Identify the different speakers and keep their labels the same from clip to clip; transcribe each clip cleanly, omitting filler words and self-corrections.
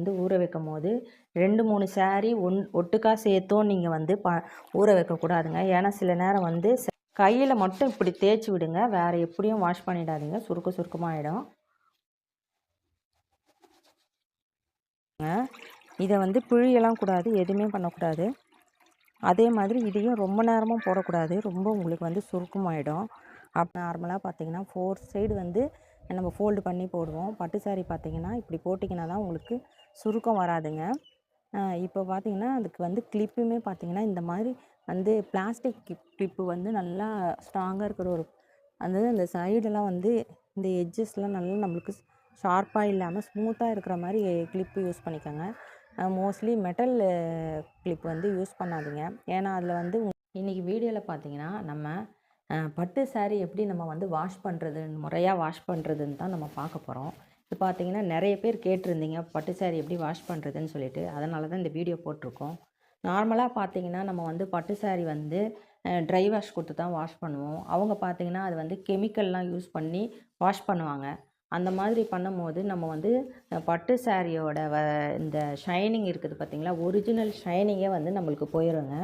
Speaker 1: வந்து ஊற வைக்கும் போது 2-3 சாரீ ஒட்டுக்கா சேர்த்தும் நீங்கள் வந்து ஊற வைக்கக்கூடாதுங்க. ஏன்னா சில நேரம் வந்து கையில் மட்டும் இப்படி தேய்ச்சி விடுங்க, வேறு எப்படியும் வாஷ் பண்ணிடாதீங்க, சுருக்கமாகிடும். இதை வந்து பிழியெல்லாம் கூடாது, எதுவுமே பண்ணக்கூடாது. அதே மாதிரி இதையும் ரொம்ப நேரமும் போடக்கூடாது, ரொம்ப உங்களுக்கு வந்து சுருக்கமாகிடும். நார்மலாக பார்த்தீங்கன்னா 4 சைடு வந்து நம்ம ஃபோல்டு பண்ணி போடுவோம். பட்டு சாரீ பார்த்தீங்கன்னா இப்படி போட்டிங்கன்னா தான் உங்களுக்கு சுருக்கம் வராதுங்க. இப்போ பார்த்தீங்கன்னா அதுக்கு வந்து கிளிப்புமே பார்த்தீங்கன்னா இந்த மாதிரி வந்து பிளாஸ்டிக் கிளிப்பு வந்து நல்லா ஸ்ட்ராங்காக இருக்கிற ஒரு அந்த சைடெல்லாம் வந்து இந்த எட்ஜஸ்லாம் நல்லா நம்மளுக்கு ஷார்ப்பாக இல்லாமல் ஸ்மூத்தாக இருக்கிற மாதிரி கிளிப்பு யூஸ் பண்ணிக்கோங்க. மோஸ்ட்லி மெட்டல் கிளிப் வந்து யூஸ் பண்ணாதீங்க. ஏன்னா அதில் வந்து இன்றைக்கி வீடியோவில் பார்த்தீங்கன்னா நம்ம பட்டு சாரீ எப்படி நம்ம வந்து வாஷ் பண்ணுறதுன்னு முறையாக வாஷ் பண்ணுறதுன்னு தான் நம்ம பார்க்க போகிறோம். இது பார்த்தீங்கன்னா நிறைய பேர் கேட்டிருந்தீங்க பட்டு சாரீ எப்படி வாஷ் பண்ணுறதுன்னு சொல்லிட்டு, அதனால தான் இந்த வீடியோ போட்டிருக்கோம். நார்மலாக பார்த்தீங்கன்னா நம்ம வந்து பட்டு சாரீ வந்து ட்ரை வாஷ் கொடுத்து தான் வாஷ் பண்ணுவோம். அவங்க பார்த்தீங்கன்னா அது வந்து கெமிக்கல்லாம் யூஸ் பண்ணி வாஷ் பண்ணுவாங்க. அந்த மாதிரி பண்ணும்போது நம்ம வந்து பட்டு சாரியோட இந்த ஷைனிங் இருக்குது பார்த்திங்களா, ஒரிஜினல் ஷைனிங்கே வந்து நம்மளுக்கு போயிடுங்க.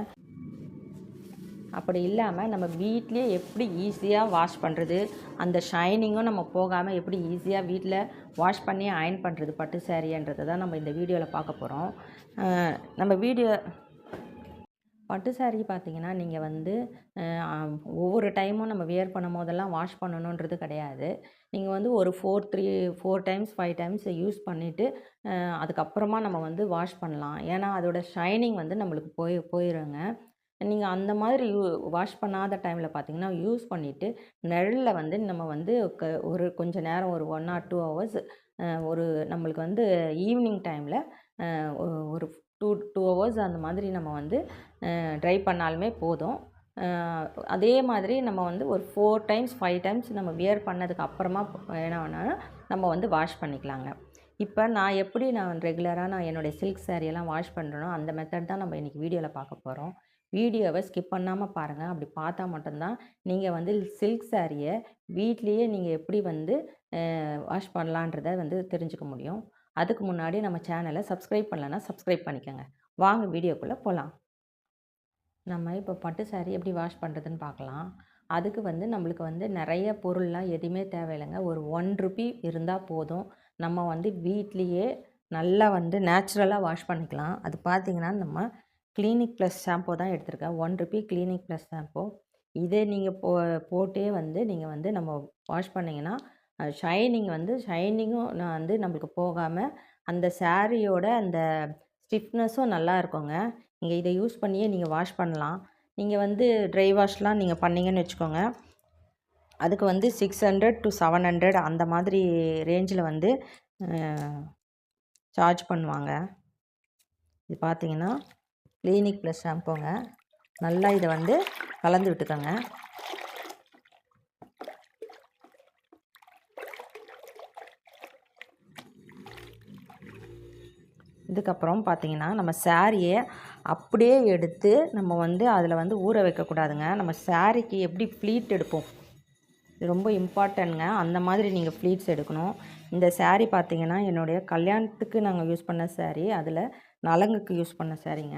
Speaker 1: அப்படி இல்லாமல் நம்ம வீட்டிலே எப்படி ஈஸியாக வாஷ் பண்ணுறது, அந்த ஷைனிங்கும் நம்ம போகாமல் எப்படி ஈஸியாக வீட்டில் வாஷ் பண்ணி அயர்ன் பண்ணுறது பட்டு சாரின்றதை தான் நம்ம இந்த வீடியோவில் பார்க்க போகிறோம். நம்ம பட்டு சாரீ பார்த்திங்கன்னா நீங்கள் வந்து ஒவ்வொரு டைமும் நம்ம வியர் பண்ணும் போதெல்லாம் வாஷ் பண்ணணுன்றது கிடையாது. நீங்கள் வந்து ஒரு 4 டைம்ஸ் 5 டைம்ஸ் யூஸ் பண்ணிவிட்டு அதுக்கப்புறமா நம்ம வந்து வாஷ் பண்ணலாம். ஏன்னா அதோட ஷைனிங் வந்து நம்மளுக்கு போயிடுங்க. நீங்கள் அந்த மாதிரி வாஷ் பண்ணாத டைமில் பார்த்தீங்கன்னா யூஸ் பண்ணிவிட்டு நிழலில் வந்து நம்ம வந்து ஒரு கொஞ்சம் நேரம் ஒரு 1 or 2 ஹவர்ஸ் ஒரு நம்மளுக்கு வந்து ஈவினிங் டைமில் ஒரு 2 ஹவர்ஸ் அந்த மாதிரி நம்ம வந்து ட்ரை பண்ணாலுமே போதும். அதே மாதிரி நம்ம வந்து ஒரு 4 டைம்ஸ் 5 டைம்ஸ் நம்ம வியர் பண்ணதுக்கு அப்புறமா என்ன வேணாலும் நம்ம வந்து வாஷ் பண்ணிக்கலாங்க. இப்போ நான் ரெகுலராக என்னுடைய சில்க் சாரியெல்லாம் வாஷ் பண்ணுறேனோ அந்த மெத்தட் தான் நம்ம இன்றைக்கி வீடியோவில் பார்க்க போகிறோம். வீடியோவை ஸ்கிப் பண்ணாமல் பாருங்கள். அப்படி பார்த்தா மட்டும்தான் நீங்கள் வந்து சில்க் சாரியை வீட்லேயே நீங்கள் எப்படி வந்து வாஷ் பண்ணலான்றதை வந்து தெரிஞ்சுக்க முடியும். அதுக்கு முன்னாடி நம்ம சேனலை சப்ஸ்கிரைப் பண்ணலன்னா சப்ஸ்கிரைப் பண்ணிக்கோங்க. வாங்க வீடியோக்குள்ளே போகலாம். நம்ம இப்போ பட்டு சாரீ எப்படி வாஷ் பண்ணுறதுன்னு பார்க்கலாம். அதுக்கு வந்து நம்மளுக்கு வந்து நிறைய பொருள்லாம் எதுவுமே தேவையில்லைங்க. ஒரு 1 ரூபி இருந்தால் போதும். நம்ம வந்து வீட்லேயே நல்லா வந்து நேச்சுரலாக வாஷ் பண்ணிக்கலாம். அது பார்த்திங்கன்னா நம்ம கிளினிக் ப்ளஸ் ஷாம்பு தான் எடுத்திருக்கேன். 1 ரூபி கிளினிக் ப்ளஸ் ஷாம்பு. இதே நீங்கள் போட்டே வந்து நீங்கள் வந்து நம்ம வாஷ் பண்ணிங்கன்னா ஷைனிங்கும் நான் வந்து நம்மளுக்கு போகாமல் அந்த சாரியோட அந்த ஸ்டிஃப்னஸும் நல்லா இருக்குங்க. நீங்கள் இதை யூஸ் பண்ணியே நீங்கள் வாஷ் பண்ணலாம். நீங்கள் வந்து ட்ரை வாஷ்லாம் நீங்கள் பண்ணிங்கன்னு வச்சுக்கோங்க, அதுக்கு வந்து 600 to 700 அந்த மாதிரி ரேஞ்சில் வந்து சார்ஜ் பண்ணுவாங்க. இது பார்த்திங்கன்னா கிளினிக் ப்ளஸ் ஷாம்புங்க. நல்லா இதை வந்து கலந்து விட்டுக்கோங்க. இதுக்கப்புறம் பார்த்திங்கன்னா நம்ம சாரியை அப்படியே எடுத்து நம்ம வந்து அதில் வந்து ஊற வைக்கக்கூடாதுங்க. நம்ம சாரிக்கு எப்படி ஃப்ளீட் எடுப்போம், இது ரொம்ப இம்பார்ட்டன்ட்ங்க. அந்த மாதிரி நீங்கள் ஃப்ளீட்ஸ் எடுக்கணும். இந்த சாரீ பார்த்திங்கன்னா என்னுடைய கல்யாணத்துக்கு நாங்கள் யூஸ் பண்ண சாரீ, அதில் நலங்குக்கு யூஸ் பண்ண சாரீங்க.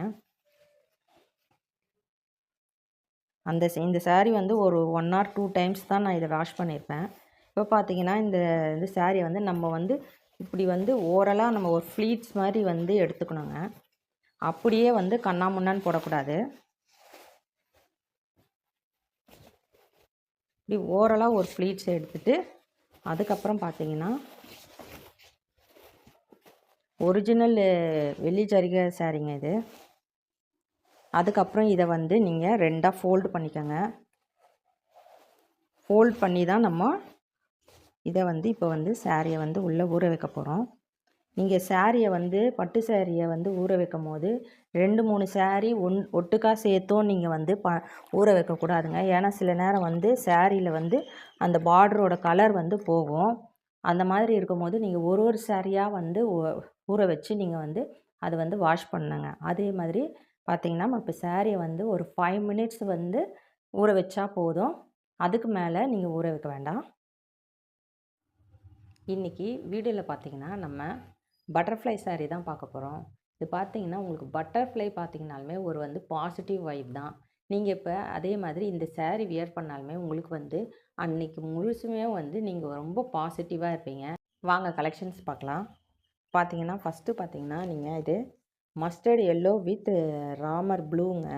Speaker 1: இந்த சாரீ வந்து ஒரு 1 or 2 டைம்ஸ் தான் நான் இதை வாஷ் பண்ணியிருப்பேன். இப்போ பார்த்தீங்கன்னா இந்த சாரீ வந்து நம்ம வந்து இப்படி வந்து ஓரலாக நம்ம ஒரு ஃப்ளீட்ஸ் மாதிரி வந்து எடுத்துக்கணுங்க. அப்படியே வந்து கண்ணாமுன்னான்னு போடக்கூடாது. இப்படி ஓரலாக ஒரு ஃப்ளீட்ஸ் எடுத்துகிட்டு அதுக்கப்புறம் பார்த்தீங்கன்னா ஒரிஜினல் வெள்ளி ஜரிகை சாரீங்க இது. அதுக்கப்புறம் இதை வந்து நீங்கள் 2ஆக ஃபோல்டு பண்ணிக்கோங்க. ஃபோல்ட் பண்ணி தான் நம்ம இதை வந்து இப்போ வந்து சாரியை வந்து உள்ளே ஊற வைக்க போகிறோம். நீங்கள் சாரியை வந்து பட்டு சாரியை வந்து ஊற வைக்கும் போது 2-3 சாரீ ஒட்டுக்கா சேர்த்தும் நீங்கள் வந்து ஊற வைக்கக்கூடாதுங்க. ஏன்னா சில நேரம் வந்து சாரியில் வந்து அந்த பார்டரோட கலர் வந்து போகும். அந்த மாதிரி இருக்கும்போது நீங்கள் ஒரு சாரியாக வந்து ஊற வச்சு நீங்கள் வந்து அதை வந்து வாஷ் பண்ணுங்க. அதே மாதிரி பார்த்திங்கன்னா இப்போ சாரியை வந்து ஒரு 5 மினிட்ஸ் வந்து ஊற வச்சா போதும். அதுக்கு மேலே நீங்கள் ஊற வைக்க வேண்டாம். இன்றைக்கி வீடியோவில் பார்த்திங்கன்னா நம்ம பட்டர்ஃப்ளை சாரீ தான் பார்க்க போகிறோம். இது பார்த்தீங்கன்னா உங்களுக்கு பட்டர்ஃப்ளை பார்த்தீங்கனாலுமே ஒரு வந்து பாசிட்டிவ் வைப் தான். நீங்கள் இப்போ அதே மாதிரி இந்த சாரீ வியர் பண்ணாலுமே உங்களுக்கு வந்து அன்னைக்கு முழுசுமே வந்து நீங்கள் ரொம்ப பாசிட்டிவாக இருப்பீங்க. வாங்க கலெக்ஷன்ஸ் பார்க்கலாம். பார்த்தீங்கன்னா ஃபஸ்ட்டு பார்த்தீங்கன்னா நீங்கள் இது மஸ்டர்ட் எல்லோ வித் ராமர் ப்ளூங்க.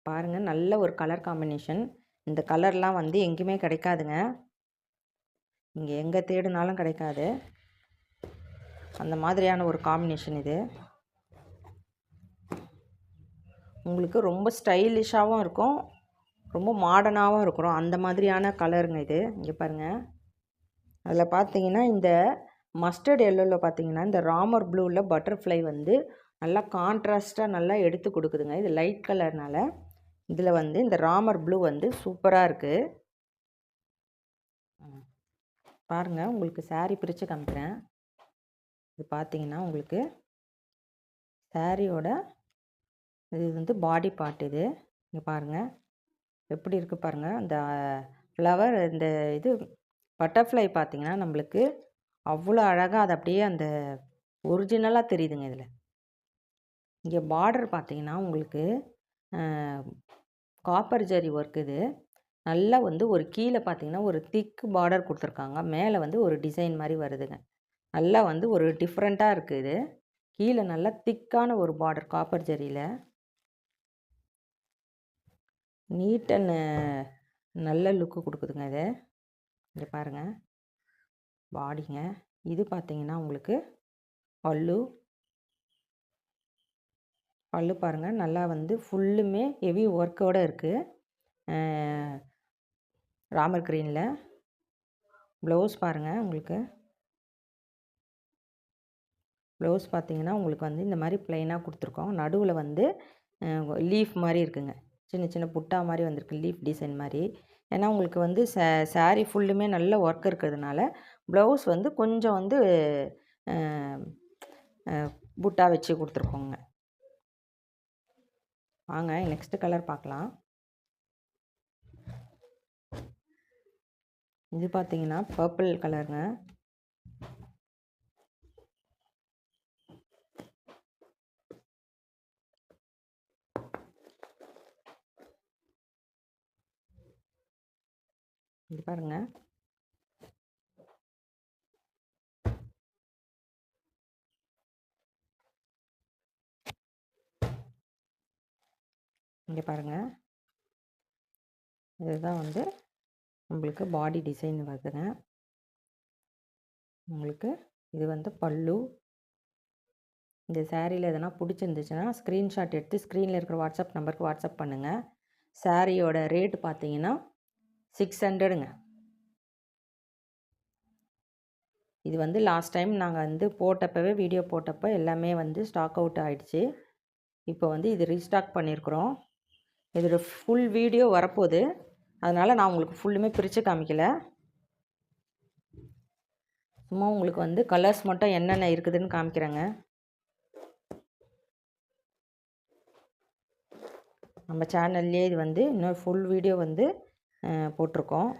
Speaker 1: பாருங்கள், நல்ல ஒரு கலர் காம்பினேஷன். இந்த கலர்லாம் வந்து எங்கேயுமே கிடைக்காதுங்க. இங்கே எங்கே தேடினாலும் கிடைக்காது. அந்த மாதிரியான ஒரு காம்பினேஷன் இது. உங்களுக்கு ரொம்ப ஸ்டைலிஷாகவும் இருக்கும், ரொம்ப மாடர்னாகவும் இருக்கிறோம். அந்த மாதிரியான கலருங்க இது. இங்கே பாருங்கள். அதில் பார்த்தீங்கன்னா இந்த மஸ்டர்ட் எல்லோவில் பார்த்தீங்கன்னா இந்த ராமர் ப்ளூவில் பட்டர்ஃப்ளை வந்து நல்லா கான்ட்ராஸ்ட்டாக நல்லா எடுத்து கொடுக்குதுங்க. இது லைட் கலர்னால இதில் வந்து இந்த ராமர் ப்ளூ வந்து சூப்பராக இருக்குது. பாருங்கள், உங்களுக்கு சாரீ பிரித்து காமிக்கிறேன். இது பார்த்தீங்கன்னா உங்களுக்கு சாரியோட இது வந்து பாடி பார்ட். இது இங்கே பாருங்கள் எப்படி இருக்குது பாருங்கள். அந்த ஃப்ளவர் இந்த இது பட்டர்ஃப்ளை பார்த்தீங்கன்னா நம்மளுக்கு அவ்வளோ அழகாக அது அப்படியே அந்த ஒரிஜினலாக தெரியுதுங்க. இதில் இங்கே பார்டர் பார்த்தீங்கன்னா உங்களுக்கு காப்பர் ஜரி ஒர்க். இது நல்லா வந்து ஒரு கீழே பார்த்தீங்கன்னா ஒரு திக் பார்டர் கொடுத்துருக்காங்க. மேலே வந்து ஒரு டிசைன் மாதிரி வருதுங்க. நல்லா வந்து ஒரு டிஃப்ரெண்ட்டாக இருக்குது. இது கீழே நல்லா திக்கான ஒரு பார்டர் காப்பர் ஜரியில். நீட் அண்ட் நல்ல லுக்கு கொடுக்குதுங்க. இது இங்கே பாருங்கள் பாடிங்க. இது பார்த்தீங்கன்னா உங்களுக்கு பல்லு பாருங்கள், நல்லா வந்து ஃபுல்லுமே ஹெவி ஒர்க்கோடு இருக்குது. ராமர் க்ரீனில் ப்ளவுஸ் பாருங்கள். உங்களுக்கு ப்ளவுஸ் பார்த்தீங்கன்னா உங்களுக்கு வந்து இந்த மாதிரி ப்ளைனாக கொடுத்துருக்கோம். நடுவில் வந்து லீஃப் மாதிரி இருக்குங்க. சின்ன சின்ன புட்டா மாதிரி வந்திருக்கு, லீஃப் டிசைன் மாதிரி. ஏன்னா உங்களுக்கு வந்து சாரீ ஃபுல்லுமே நல்ல ஒர்க் இருக்கிறதுனால ப்ளவுஸ் வந்து கொஞ்சம் வந்து புட்டா வச்சு கொடுத்துருக்கோங்க. வாங்க நெக்ஸ்ட்டு கலர் பார்க்கலாம். இது பார்த்தீங்கன்னா பர்பிள் கலருங்க. இது பாருங்கள். இங்கே பாருங்கள், இதுதான் வந்து உங்களுக்கு பாடி டிசைன் வருதுங்க. உங்களுக்கு இது வந்து பல்லு. இந்த சாரியில் எதனா பிடிச்சிருந்துச்சுன்னா ஸ்க்ரீன்ஷாட் எடுத்து ஸ்க்ரீனில் இருக்கிற வாட்ஸ்அப் நம்பருக்கு வாட்ஸ்அப் பண்ணுங்கள். சாரியோட ரேட்டு பார்த்தீங்கன்னா 600ங்க. இது வந்து லாஸ்ட் டைம் நாங்கள் வந்து போட்டப்பவே வீடியோ போட்டப்போ எல்லாமே வந்து ஸ்டாக் அவுட் ஆகிடுச்சு. இப்போ வந்து இது ரீஸ்டாக் பண்ணியிருக்கிறோம். இதோட ஃபுல் வீடியோ வரப்போகுது, அதனால் நான் உங்களுக்கு ஃபுல்லுமே பிரித்து காமிக்கல. சும்மா உங்களுக்கு வந்து கலர்ஸ் மட்டும் என்னென்ன இருக்குதுன்னு காமிக்கிறேங்க. நம்ம சேனல்லே இது வந்து இன்னொரு ஃபுல் வீடியோ வந்து போட்டிருக்கோம்.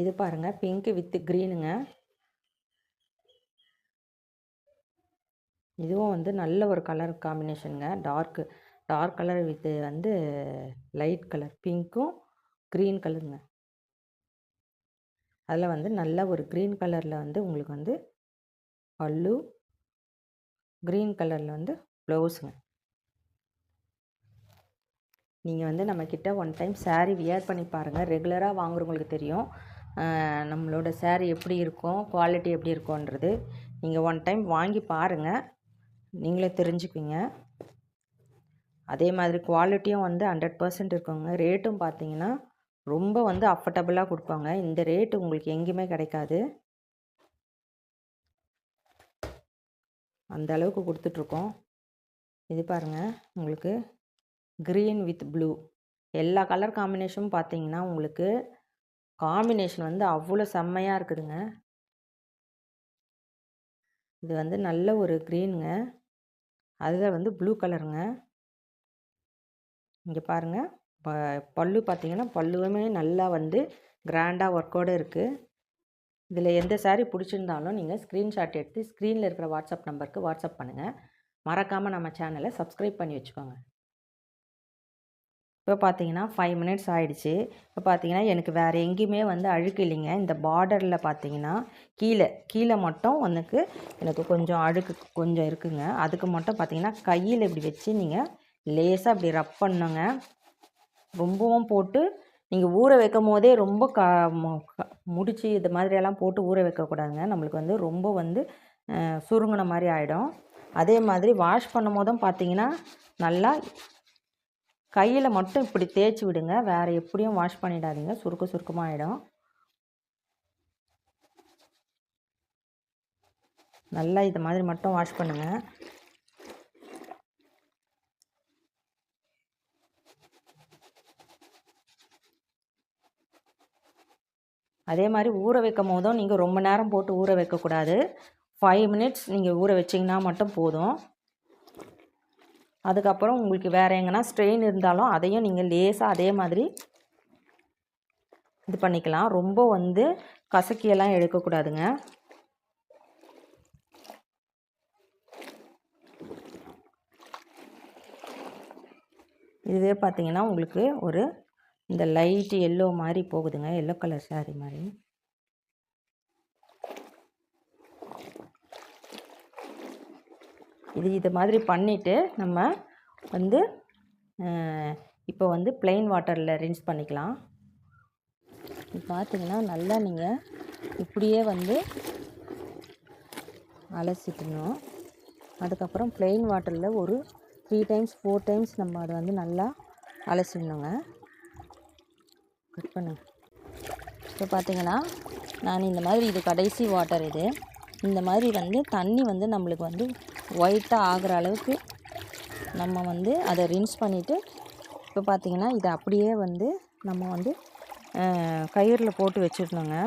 Speaker 1: இது பாருங்கள், பிங்க்கு வித் க்ரீனுங்க. இதுவும் வந்து நல்ல ஒரு கலர் காம்பினேஷனுங்க. டார்க் கலர் வித் வந்து லைட் கலர் பிங்க்கும் க்ரீன் கலருங்க. அதில் வந்து நல்ல ஒரு க்ரீன் கலரில் வந்து உங்களுக்கு வந்து பல்லு, க்ரீன் கலரில் வந்து ப்ளவுஸுங்க. நீங்கள் வந்து நம்மக்கிட்ட ஒன் டைம் சாரீ வியர் பண்ணி பாருங்கள். ரெகுலராக வாங்குறவங்களுக்கு தெரியும் நம்மளோட சாரீ எப்படி இருக்கும், குவாலிட்டி எப்படி இருக்கும்ன்றது. நீங்கள் ஒன் டைம் வாங்கி பாருங்கள், நீங்களே தெரிஞ்சுக்குவீங்க. அதே மாதிரி குவாலிட்டியும் வந்து 100% இருக்குங்க. ரேட்டும் பார்த்தீங்கன்னா ரொம்ப வந்து அஃபர்டபுளாக கொடுப்பாங்க. இந்த ரேட்டு உங்களுக்கு எங்கேயுமே கிடைக்காது. அந்த அளவுக்கு கொடுத்துட்ருக்கோம். இது பாருங்கள், உங்களுக்கு க்ரீன் வித் ப்ளூ எல்லா கலர் காம்பினேஷனும் பார்த்தீங்கன்னா உங்களுக்கு காம்பினேஷன் வந்து அவ்வளோ செம்மையாக இருக்குதுங்க. இது வந்து நல்ல ஒரு க்ரீனுங்க, அதில் வந்து ப்ளூ கலருங்க. இங்கே பாருங்கள், பல்லு பார்த்தீங்கன்னா பல்லுவுமே நல்லா வந்து கிராண்டாக ஒர்க்கோடு இருக்குது. இதில் எந்த சாரீ பிடிச்சிருந்தாலும் நீங்கள் ஸ்க்ரீன்ஷாட் எடுத்து ஸ்க்ரீனில் இருக்கிற வாட்ஸ்அப் நம்பருக்கு வாட்ஸ்அப் பண்ணுங்கள். மறக்காமல் நம்ம சேனலை சப்ஸ்கிரைப் பண்ணி வச்சுக்கோங்க. இப்போ பார்த்தீங்கன்னா 5 மினிட்ஸ் ஆகிடுச்சு. இப்போ பார்த்தீங்கன்னா எனக்கு வேறு எங்கேயுமே வந்து அழுக்கு இல்லைங்க. இந்த பார்டரில் பார்த்தீங்கன்னா கீழே மட்டும் எனக்கு கொஞ்சம் அழுக்கு கொஞ்சம் இருக்குங்க. அதுக்கு மட்டும் பார்த்தீங்கன்னா கையில் இப்படி வச்சு நீங்கள் லேசாக இப்படி ரப் பண்ணுங்க. ரொம்பவும் போட்டு நீங்கள் ஊற வைக்கும் போதே ரொம்ப முடிச்சு இது மாதிரியெல்லாம் போட்டு ஊற வைக்கக்கூடாதுங்க. நம்மளுக்கு வந்து ரொம்ப வந்து சுருங்கின மாதிரி ஆகிடும். அதே மாதிரி வாஷ் பண்ணும் போதும் பார்த்தீங்கன்னா நல்லா கையில் மட்டும் இப்படி தேய்ச்சி விடுங்க. வேறு எப்படியும் வாஷ் பண்ணிடாதீங்க, சுருக்கமாக ஆகிடும். நல்லா இது மாதிரி மட்டும் வாஷ் பண்ணுங்கள். அதே மாதிரி ஊற வைக்கும் போதும் நீங்கள் ரொம்ப நேரம் போட்டு ஊற வைக்கக்கூடாது. 5 மினிட்ஸ் நீங்கள் ஊற வச்சிங்கன்னா மட்டும் போதும். அதுக்கப்புறம் உங்களுக்கு வேறு எங்கன்னா ஸ்ட்ரெயின் இருந்தாலும் அதையும் நீங்கள் லேசாக அதே மாதிரி இது பண்ணிக்கலாம். ரொம்ப வந்து கசக்கியெல்லாம் எடுக்கக்கூடாதுங்க. இதுவே பார்த்தீங்கன்னா உங்களுக்கு ஒரு இந்த லைட் எல்லோ மாதிரி போகுதுங்க, எல்லோ கலர் சாரீ மாதிரி. இது மாதிரி பண்ணிவிட்டு நம்ம வந்து இப்போ வந்து ப்ளெயின் வாட்டரில் ரின்ஸ் பண்ணிக்கலாம். இது பார்த்திங்கன்னா நல்லா நீங்கள் இப்படியே வந்து அலசிக்கணும். அதுக்கப்புறம் ப்ளெயின் வாட்டரில் ஒரு 3 டைம்ஸ் 4 டைம்ஸ் நம்ம அதை வந்து நல்லா அலசிடணுங்க. கட் பண்ணுங்க. இப்போ பார்த்திங்கன்னா நான் இந்த மாதிரி இது கடைசி வாட்டர் இது. இந்த மாதிரி வந்து தண்ணி வந்து நம்மளுக்கு வந்து ஒயிட்டாக ஆகிற அளவுக்கு நம்ம வந்து அதை ரின்ஸ் பண்ணிவிட்டு இப்போ பார்த்திங்கன்னா இதை அப்படியே வந்து நம்ம வந்து கயிறில் போட்டு வச்சிடணுங்க.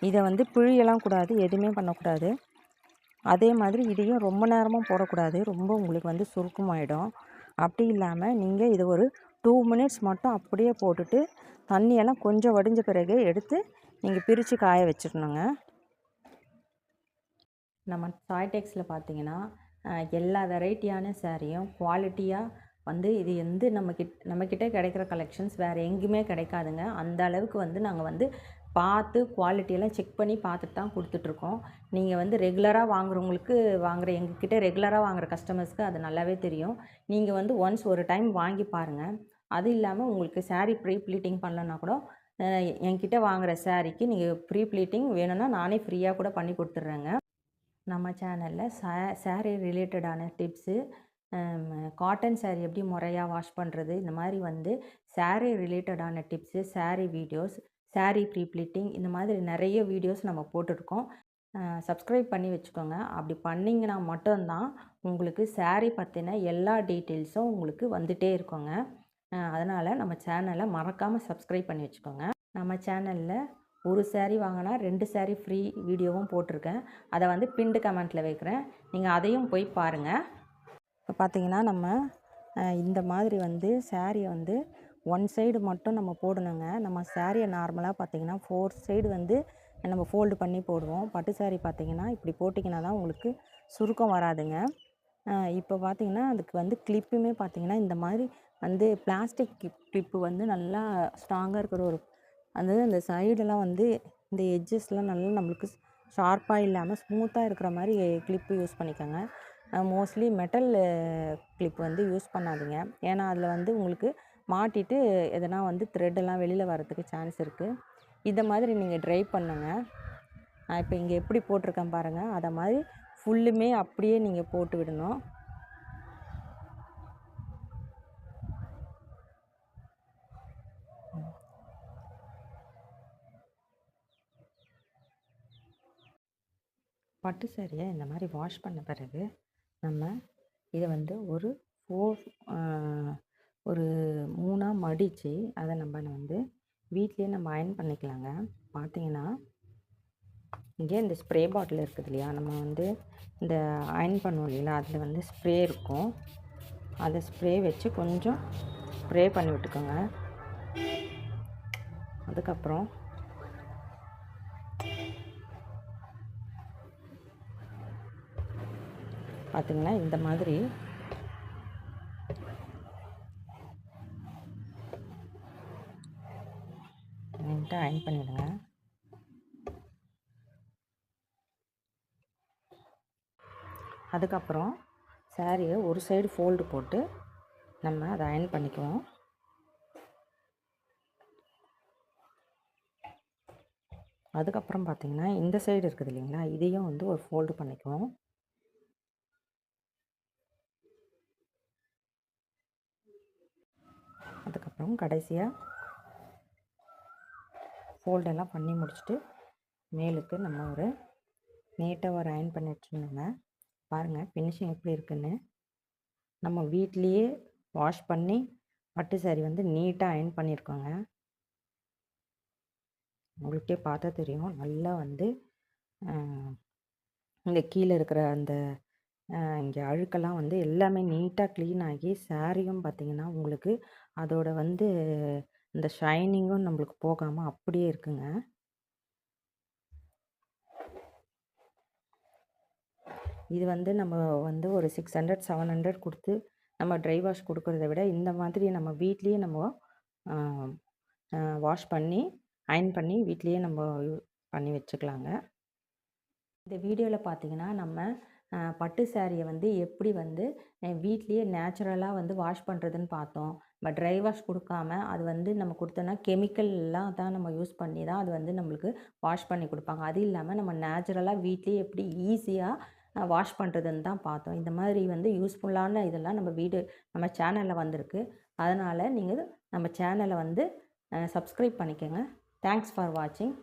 Speaker 1: இதை வந்து பிழியெல்லாம் கூடாது, எதுவுமே பண்ணக்கூடாது. அதே மாதிரி இதையும் ரொம்ப நேரமும் போடக்கூடாது, ரொம்ப உங்களுக்கு வந்து சுருக்கமாயிடும். அப்படி இல்லாமல் நீங்கள் இதை ஒரு 2 மினிட்ஸ் மட்டும் அப்படியே போட்டுட்டு தண்ணியெல்லாம் கொஞ்சம் வடிஞ்ச பிறகு எடுத்து நீங்கள் பிரித்து காய வச்சிடணுங்க. நம்ம சாய்டெக்ஸில் பார்த்தீங்கன்னா எல்லா வெரைட்டியான சாரியும் குவாலிட்டியாக வந்து இது வந்து நம்மக்கிட்ட கிடைக்கிற கலெக்ஷன்ஸ் வேறு எங்கேயுமே கிடைக்காதுங்க. அந்த அளவுக்கு வந்து நாங்கள் வந்து பார்த்து குவாலிட்டியெல்லாம் செக் பண்ணி பார்த்துட்டு தான் கொடுத்துட்ருக்கோம். நீங்கள் வந்து ரெகுலராக எங்ககிட்ட ரெகுலராக வாங்குகிற கஸ்டமர்ஸ்க்கு அது நல்லாவே தெரியும். நீங்கள் வந்து ஒன்ஸ் ஒரு டைம் வாங்கி பாருங்கள். அது இல்லாமல் உங்களுக்கு சாரீ ப்ரீ ப்ளீட்டிங் பண்ணலன்னா கூட என்கிட்ட வாங்குகிற சாரீக்கு நீங்கள் ப்ரீ ப்ளீட்டிங் வேணும்னா நானே ஃப்ரீயாக கூட பண்ணி கொடுத்துட்றேங்க. நம்ம சேனலில் சாரீ ரிலேட்டடான டிப்ஸு, காட்டன் சாரீ எப்படி முறையாக வாஷ் பண்ணுறது, இந்த மாதிரி வந்து சாரீ ரிலேட்டடான tips, sari videos, sari pre pleating, இந்த மாதிரி நிறைய வீடியோஸ் நம்ம போட்டுருக்கோம். சப்ஸ்கிரைப் பண்ணி வச்சுக்கோங்க. அப்படி பண்ணிங்கன்னா மட்டும்தான் உங்களுக்கு சாரீ பற்றின எல்லா டீட்டெயில்ஸும் உங்களுக்கு வந்துகிட்டே இருக்குங்க. அதனால் நம்ம சேனலை மறக்காமல் சப்ஸ்கிரைப் பண்ணி வச்சுக்கோங்க. நம்ம சேனலில் ஒரு சாரீ வாங்கினா 2 சாரீ ஃப்ரீ வீடியோவும் போட்டிருக்கேன். அதை வந்து பின்டு கமெண்ட்டில் வைக்கிறேன், நீங்கள் அதையும் போய் பாருங்கள். இப்போ பார்த்திங்கன்னா நம்ம இந்த மாதிரி வந்து சாரியை வந்து 1 சைடு மட்டும் நம்ம போடணுங்க. நம்ம சாரியை நார்மலாக பார்த்திங்கன்னா 4 சைடு வந்து நம்ம ஃபோல்டு பண்ணி போடுவோம். பட்டு சாரீ பார்த்திங்கன்னா இப்படி போட்டிங்கன்னா தான் உங்களுக்கு சுருக்கம் வராதுங்க. இப்போ பார்த்திங்கன்னா அதுக்கு வந்து கிளிப்புமே பார்த்திங்கன்னா இந்த மாதிரி வந்து பிளாஸ்டிக் கிளிப்பு வந்து நல்லா ஸ்ட்ராங்காக இருக்கிற அந்த சைடெல்லாம் வந்து இந்த எட்ஜஸ்லாம் நல்லா நம்மளுக்கு ஷார்ப்பாக இல்லாமல் ஸ்மூத்தாக இருக்கிற மாதிரி கிளிப்பு யூஸ் பண்ணிக்கோங்க. மோஸ்ட்லி மெட்டல் கிளிப் வந்து யூஸ் பண்ணாதீங்க. ஏன்னா அதில் வந்து உங்களுக்கு மாட்டிட்டு எதனா வந்து த்ரெட்டெல்லாம் வெளியில் வரதுக்கு சான்ஸ் இருக்குது. இதை மாதிரி நீங்கள் ட்ரை பண்ணுங்கள். நான் இப்போ இங்கே எப்படி போட்டிருக்கேன் பாருங்கள், அதை மாதிரி ஃபுல்லுமே அப்படியே நீங்கள் போட்டு விடணும். பட்டு சாரியை இந்த மாதிரி வாஷ் பண்ண பிறகு நம்ம இதை வந்து ஒரு 3ஆக மடித்து அதை நம்ம வந்து வீட்லேயே நம்ம அயர்ன் பண்ணிக்கலாங்க. பார்த்திங்கன்னா இங்கே இந்த ஸ்ப்ரே பாட்டில் இருக்குது இல்லையா, நம்ம வந்து இந்த அயர்ன் பண்ணுவோம் இல்லையா, அதில் வந்து ஸ்ப்ரே இருக்கும். அதை ஸ்ப்ரே வச்சு கொஞ்சம் ஸ்ப்ரே பண்ணி விட்டுக்கோங்க. அதுக்கப்புறம் பார்த்திங்கன்னா இந்த மாதிரி நீட்டாக அயர்ன் பண்ணிவிடுங்க. அதுக்கப்புறம் சாரியை ஒரு சைடு ஃபோல்டு போட்டு நம்ம அதை அயர்ன் பண்ணிக்குவோம். அதுக்கப்புறம் பார்த்திங்கன்னா இந்த சைடு இருக்குது இல்லைங்களா, இதையும் வந்து ஒரு ஃபோல்டு பண்ணிக்குவோம். அதுக்கப்புறம் கடைசியாக ஃபோல்டெல்லாம் பண்ணி முடிச்சுட்டு மேலுக்கு நம்ம ஒரு நீட்டாக ஒரு அயர்ன் பண்ணி வச்சுருந்தோங்க. பாருங்கள் ஃபினிஷிங் எப்படி இருக்குன்னு. நம்ம வீட்லேயே வாஷ் பண்ணி பட்டு சாரி வந்து நீட்டாக அயர்ன் பண்ணியிருக்கோங்க. உங்களுக்கே பார்த்தா தெரியும். நல்லா வந்து இங்கே கீழே இருக்கிற அந்த இங்கே அழுக்கெல்லாம் வந்து எல்லாமே நீட்டாக க்ளீன் ஆகி சாரியும் பார்த்திங்கன்னா உங்களுக்கு அதோட வந்து இந்த ஷைனிங்கும் நம்மளுக்கு போகாமல் அப்படியே இருக்குங்க. இது வந்து நம்ம வந்து ஒரு 600 700 கொடுத்து நம்ம ட்ரை வாஷ் கொடுக்கறத விட இந்த மாதிரி நம்ம வீட்லேயே நம்ம வாஷ் பண்ணி அயர்ன் பண்ணி வீட்லேயே நம்ம பண்ணி வச்சுக்கலாங்க. இந்த வீடியோவில் பார்த்திங்கன்னா நம்ம பட்டு சாரியை வந்து எப்படி வந்து வீட்லேயே நேச்சுரலாக வந்து வாஷ் பண்ணுறதுன்னு பார்த்தோம். பட் ட்ரை வாஷ் கொடுக்காம அது வந்து நம்ம கொடுத்தோன்னா கெமிக்கல்லாம் தான் நம்ம யூஸ் பண்ணி தான் அது வந்து நம்மளுக்கு வாஷ் பண்ணி கொடுப்பாங்க. அது இல்லாமல் நம்ம நேச்சுரலாக வீட்லேயே எப்படி ஈஸியாக வாஷ் பண்ணுறதுன்னு தான் பார்த்தோம். இந்த மாதிரி வந்து யூஸ்ஃபுல்லான இதெல்லாம் நம்ம சேனலில் வந்திருக்கு. அதனால் நீங்கள் நம்ம சேனலை வந்து சப்ஸ்கிரைப் பண்ணிக்கோங்க. தேங்க்ஸ் ஃபார் வாட்சிங்.